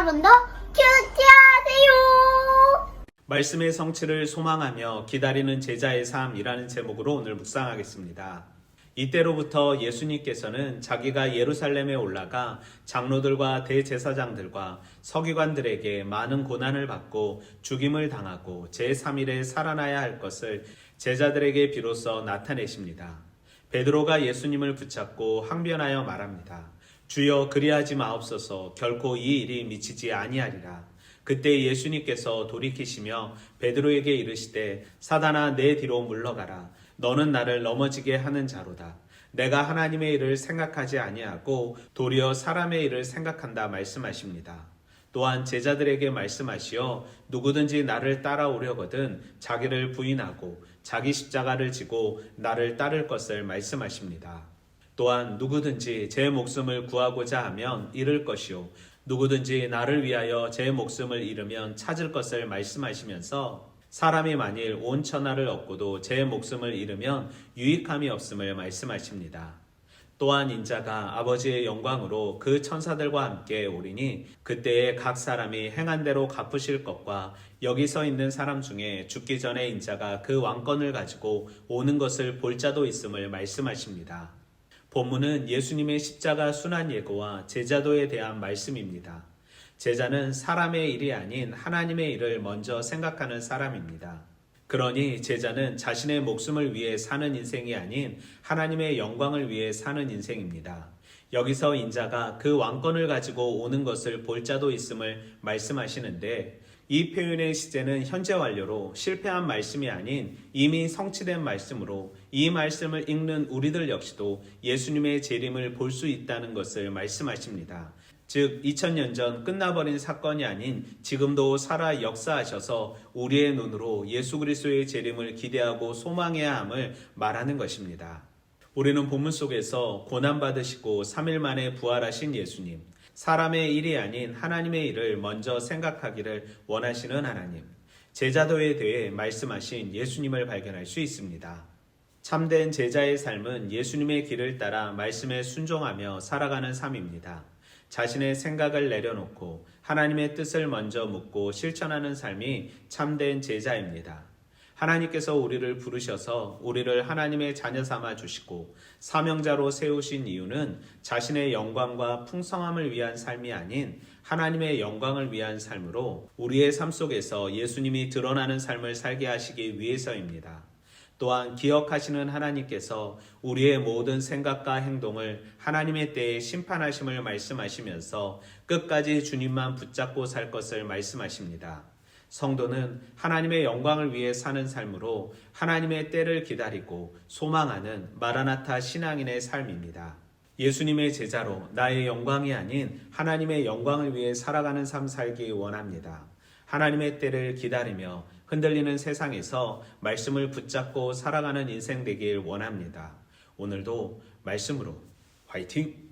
번 더 큐티하세요. 말씀의 성취를 소망하며 기다리는 제자의 삶이라는 제목으로 오늘 묵상하겠습니다. 이때로부터 예수님께서는 자기가 예루살렘에 올라가 장로들과 대제사장들과 서기관들에게 많은 고난을 받고 죽임을 당하고 제3일에 살아나야 할 것을 제자들에게 비로소 나타내십니다. 베드로가 예수님을 붙잡고 항변하여 말합니다. 주여, 그리하지 마옵소서. 결코 이 일이 미치지 아니하리라. 그때 예수님께서 돌이키시며 베드로에게 이르시되, 사단아, 내 뒤로 물러가라. 너는 나를 넘어지게 하는 자로다. 내가 하나님의 일을 생각하지 아니하고 도리어 사람의 일을 생각한다 말씀하십니다. 또한 제자들에게 말씀하시어 누구든지 나를 따라오려거든 자기를 부인하고 자기 십자가를 지고 나를 따를 것을 말씀하십니다. 또한 누구든지 제 목숨을 구하고자 하면 잃을 것이요 누구든지 나를 위하여 제 목숨을 잃으면 찾을 것을 말씀하시면서 사람이 만일 온 천하를 얻고도 제 목숨을 잃으면 유익함이 없음을 말씀하십니다. 또한 인자가 아버지의 영광으로 그 천사들과 함께 오리니 그때에 각 사람이 행한 대로 갚으실 것과 여기 서 있는 사람 중에 죽기 전에 인자가 그 왕권을 가지고 오는 것을 볼 자도 있음을 말씀하십니다. 본문은 예수님의 십자가 순환 예고와 제자도에 대한 말씀입니다. 제자는 사람의 일이 아닌 하나님의 일을 먼저 생각하는 사람입니다. 그러니 제자는 자신의 목숨을 위해 사는 인생이 아닌 하나님의 영광을 위해 사는 인생입니다. 여기서 인자가 그 왕권을 가지고 오는 것을 볼 자도 있음을 말씀하시는데, 이 표현의 시제는 현재 완료로 실패한 말씀이 아닌 이미 성취된 말씀으로 이 말씀을 읽는 우리들 역시도 예수님의 재림을 볼 수 있다는 것을 말씀하십니다. 즉 2000년 전 끝나버린 사건이 아닌 지금도 살아 역사하셔서 우리의 눈으로 예수 그리스도의 재림을 기대하고 소망해야 함을 말하는 것입니다. 우리는 본문 속에서 고난받으시고 3일 만에 부활하신 예수님, 사람의 일이 아닌 하나님의 일을 먼저 생각하기를 원하시는 하나님, 제자도에 대해 말씀하신 예수님을 발견할 수 있습니다. 참된 제자의 삶은 예수님의 길을 따라 말씀에 순종하며 살아가는 삶입니다. 자신의 생각을 내려놓고 하나님의 뜻을 먼저 묻고 실천하는 삶이 참된 제자입니다. 하나님께서 우리를 부르셔서 우리를 하나님의 자녀 삼아 주시고 사명자로 세우신 이유는 자신의 영광과 풍성함을 위한 삶이 아닌 하나님의 영광을 위한 삶으로 우리의 삶 속에서 예수님이 드러나는 삶을 살게 하시기 위해서입니다. 또한 기억하시는 하나님께서 우리의 모든 생각과 행동을 하나님의 때에 심판하심을 말씀하시면서 끝까지 주님만 붙잡고 살 것을 말씀하십니다. 성도는 하나님의 영광을 위해 사는 삶으로 하나님의 때를 기다리고 소망하는 마라나타 신앙인의 삶입니다. 예수님의 제자로 나의 영광이 아닌 하나님의 영광을 위해 살아가는 삶 살기 원합니다. 하나님의 때를 기다리며 흔들리는 세상에서 말씀을 붙잡고 살아가는 인생 되길 원합니다. 오늘도 말씀으로 화이팅!